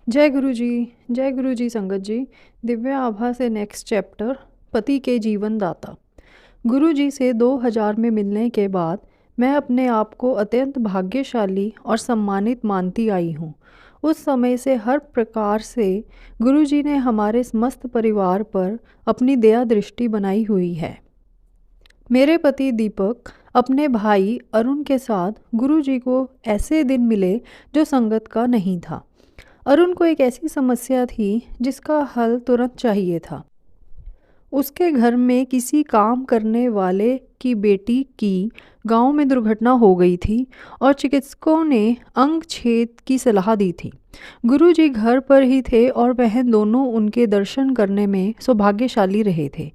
जय गुरु जी संगत जी। दिव्य आभा से नेक्स्ट चैप्टर, पति के जीवन दाता। गुरु जी से 2000 में मिलने के बाद मैं अपने आप को अत्यंत भाग्यशाली और सम्मानित मानती आई हूँ। उस समय से हर प्रकार से गुरु जी ने हमारे समस्त परिवार पर अपनी दया दृष्टि बनाई हुई है। मेरे पति दीपक अपने भाई अरुण के साथ गुरु जी को ऐसे दिन मिले जो संगत का नहीं था। अरुण को एक ऐसी समस्या थी जिसका हल तुरंत चाहिए था। उसके घर में किसी काम करने वाले की बेटी की गांव में दुर्घटना हो गई थी और चिकित्सकों ने अंग छेद की सलाह दी थी। गुरुजी घर पर ही थे और वह दोनों उनके दर्शन करने में सौभाग्यशाली रहे थे।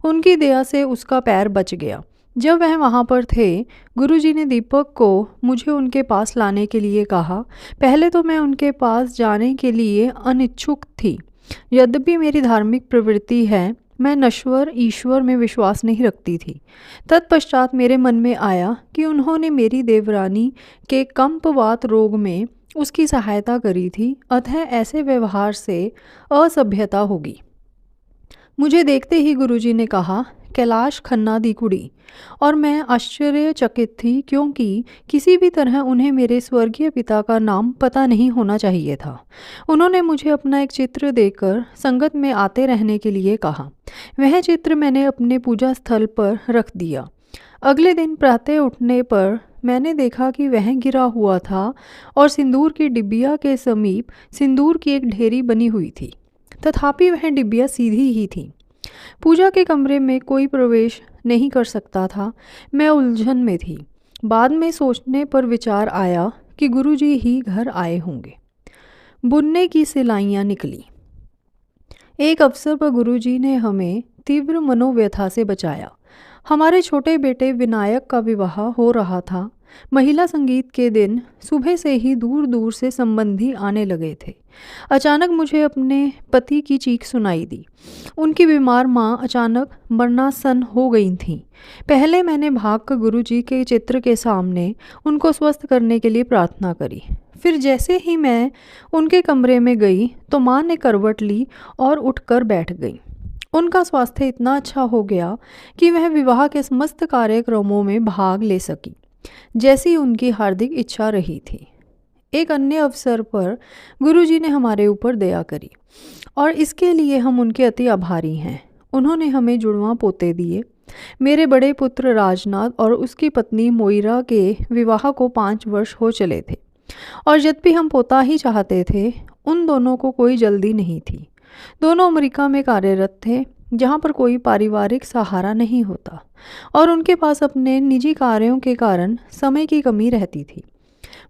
उनकी दया से उसका पैर बच गया। जब वह वहाँ पर थे, गुरुजी ने दीपक को मुझे उनके पास लाने के लिए कहा। पहले तो मैं उनके पास जाने के लिए अनिच्छुक थी। यद्यपि मेरी धार्मिक प्रवृत्ति है, मैं नश्वर ईश्वर में विश्वास नहीं रखती थी। तत्पश्चात मेरे मन में आया कि उन्होंने मेरी देवरानी के कंपवात रोग में उसकी सहायता करी थी, अतः ऐसे व्यवहार से असभ्यता होगी। मुझे देखते ही गुरुजी ने कहा, कैलाश खन्ना दी कुड़ी। और मैं आश्चर्यचकित थी, क्योंकि किसी भी तरह उन्हें मेरे स्वर्गीय पिता का नाम पता नहीं होना चाहिए था। उन्होंने मुझे अपना एक चित्र देकर संगत में आते रहने के लिए कहा। वह चित्र मैंने अपने पूजा स्थल पर रख दिया। अगले दिन प्रातः उठने पर मैंने देखा कि वह गिरा हुआ था और सिंदूर की डिब्बिया के समीप सिंदूर की एक ढेरी बनी हुई थी। तथापि वह डिब्बिया सीधी ही थी। पूजा के कमरे में कोई प्रवेश नहीं कर सकता था। मैं उलझन में थी। बाद में सोचने पर विचार आया कि गुरुजी ही घर आए होंगे। बुनने की सिलाइयाँ निकली। एक अवसर पर गुरुजी ने हमें तीव्र मनोव्यथा से बचाया। हमारे छोटे बेटे विनायक का विवाह हो रहा था। महिला संगीत के दिन सुबह से ही दूर दूर से संबंधी आने लगे थे। अचानक मुझे अपने पति की चीख सुनाई दी। उनकी बीमार माँ अचानक मरणासन हो गई थीं। पहले मैंने भागकर गुरुजी के चित्र के सामने उनको स्वस्थ करने के लिए प्रार्थना करी। फिर जैसे ही मैं उनके कमरे में गई तो माँ ने करवट ली और उठकर बैठ गई। उनका स्वास्थ्य इतना अच्छा हो गया कि वह विवाह के समस्त कार्यक्रमों में भाग ले सकी, जैसी उनकी हार्दिक इच्छा रही थी। एक अन्य अवसर पर गुरुजी ने हमारे ऊपर दया करी और इसके लिए हम उनके अति आभारी हैं। उन्होंने हमें जुड़वां पोते दिए। मेरे बड़े पुत्र राजनाथ और उसकी पत्नी मोइरा के विवाह को 5 वर्ष हो चले थे और यद्यपि हम पोता ही चाहते थे, उन दोनों को कोई जल्दी नहीं थी। दोनों अमेरिका में कार्यरत थे, जहाँ पर कोई पारिवारिक सहारा नहीं होता और उनके पास अपने निजी कार्यों के कारण समय की कमी रहती थी।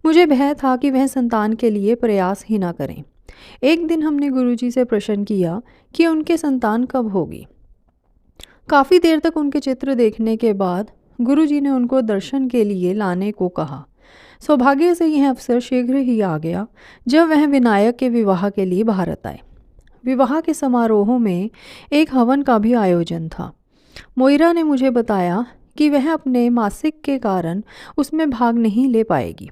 मुझे भय था कि वह संतान के लिए प्रयास ही ना करें। एक दिन हमने गुरुजी से प्रश्न किया कि उनके संतान कब होगी। काफ़ी देर तक उनके चित्र देखने के बाद गुरुजी ने उनको दर्शन के लिए लाने को कहा। सौभाग्य से यह अवसर शीघ्र ही आ गया जब वह विनायक के विवाह के लिए भारत आए। विवाह के समारोह में एक हवन का भी आयोजन था। मोइरा ने मुझे बताया कि वह अपने मासिक के कारण उसमें भाग नहीं ले पाएगी।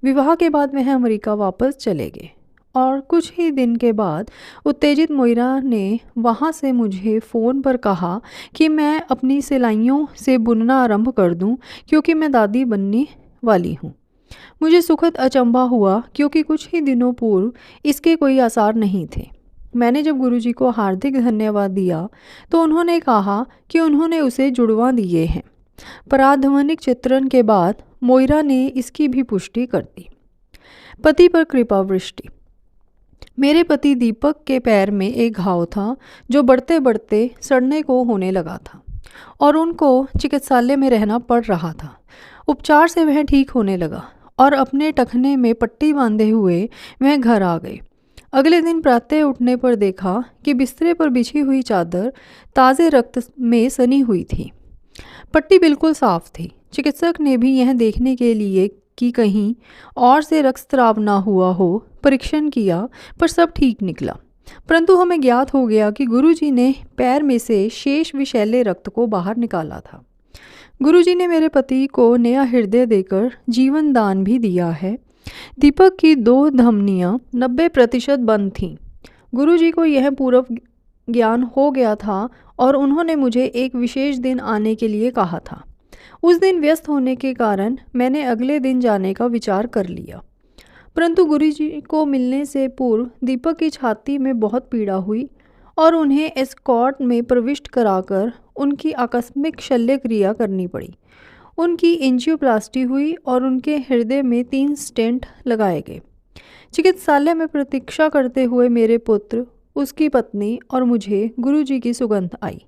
विवाह के बाद वह अमेरिका वापस चले गए और कुछ ही दिन के बाद उत्तेजित मोइरा ने वहाँ से मुझे फ़ोन पर कहा कि मैं अपनी सिलाइयों से बुनना आरंभ कर दूं, क्योंकि मैं दादी बनने वाली हूँ। मुझे सुखद अचंभा हुआ, क्योंकि कुछ ही दिनों पूर्व इसके कोई आसार नहीं थे। मैंने जब गुरुजी को हार्दिक धन्यवाद दिया तो उन्होंने कहा कि उन्होंने उसे जुड़वा दिए हैं। पराध्वनिक चित्रण के बाद मोइरा ने इसकी भी पुष्टि कर दी। पति पर कृपा वृष्टि। मेरे पति दीपक के पैर में एक घाव था जो बढ़ते बढ़ते सड़ने को होने लगा था और उनको चिकित्सालय में रहना पड़ रहा था। उपचार से वह ठीक होने लगा और अपने टखने में पट्टी बांधे हुए वह घर आ गए। अगले दिन प्रातः उठने पर देखा कि बिस्तरे पर बिछी हुई चादर ताज़े रक्त में सनी हुई थी। पट्टी बिल्कुल साफ थी। चिकित्सक ने भी यह देखने के लिए कि कहीं और से रक्तस्राव ना हुआ हो परीक्षण किया, पर सब ठीक निकला। परंतु हमें ज्ञात हो गया कि गुरुजी ने पैर में से शेष विषैले रक्त को बाहर निकाला था। गुरुजी ने मेरे पति को नया हृदय देकर जीवन दान भी दिया है। दीपक की 2 धमनियाँ 90% बंद थीं। गुरुजी को यह पूर्व ज्ञान हो गया था और उन्होंने मुझे एक विशेष दिन आने के लिए कहा था। उस दिन व्यस्त होने के कारण मैंने अगले दिन जाने का विचार कर लिया, परंतु गुरुजी को मिलने से पूर्व दीपक की छाती में बहुत पीड़ा हुई और उन्हें एस्कॉर्ट में प्रविष्ट कराकर उनकी आकस्मिक शल्य क्रिया करनी पड़ी। उनकी एंजियोप्लास्टी हुई और उनके हृदय में 3 स्टेंट लगाए गए। चिकित्सालय में प्रतीक्षा करते हुए मेरे पुत्र, उसकी पत्नी और मुझे गुरुजी की सुगंध आई।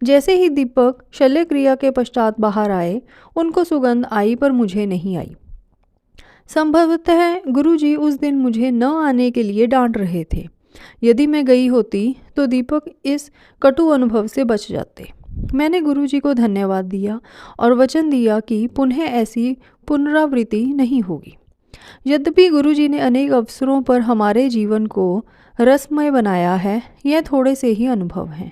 जैसे ही दीपक शल्य क्रिया के पश्चात बाहर आए, उनको सुगंध आई पर मुझे नहीं आई। संभवतः गुरुजी उस दिन मुझे न आने के लिए डांट रहे थे। यदि मैं गई होती तो दीपक इस कटु अनुभव से बच जाते। मैंने गुरुजी को धन्यवाद दिया और वचन दिया कि पुनः ऐसी पुनरावृत्ति नहीं होगी। यद्यपि गुरुजी ने अनेक अवसरों पर हमारे जीवन को रसमय बनाया है, यह थोड़े से ही अनुभव हैं।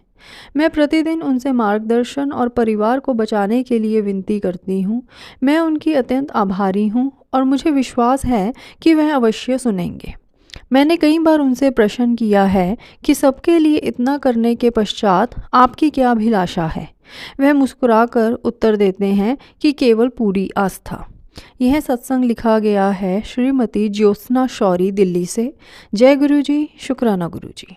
मैं प्रतिदिन उनसे मार्गदर्शन और परिवार को बचाने के लिए विनती करती हूँ। मैं उनकी अत्यंत आभारी हूँ और मुझे विश्वास है कि वह अवश्य सुनेंगे। मैंने कई बार उनसे प्रश्न किया है कि सबके लिए इतना करने के पश्चात आपकी क्या अभिलाषा है। वह मुस्कुराकर उत्तर देते हैं कि केवल पूरी आस्था। यह सत्संग लिखा गया है श्रीमती ज्योत्सना शौरी, दिल्ली से। जय गुरु जी, शुक्राना गुरु जी।